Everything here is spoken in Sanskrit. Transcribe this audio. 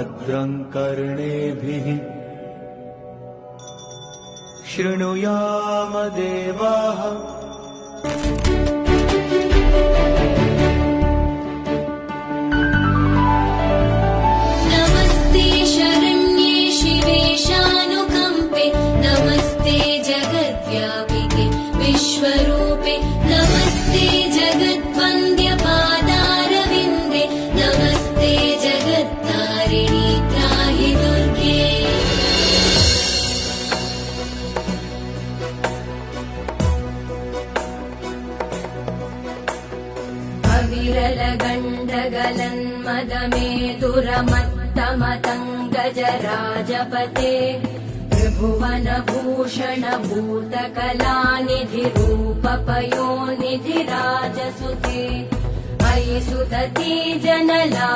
भद्रं कर्णेभिः शृणुयाम देवाः। नमस्ते शरण्ये शिवे शानुकम्पे, नमस्ते जगद्व्यापिके विश्वरूपे, नमस्ते जगद्वन्द्यपादारविन्दे, नमस्ते जगत्तारिणि त्राहि दुर्गे। अविरलगण्डगलन्मदमेधुरमत्तमतङ्गजराजपते, त्रिभुवनभूषण भूतकलानिधि रूपपयोनिधि राजसुते, अयि सुदती जनला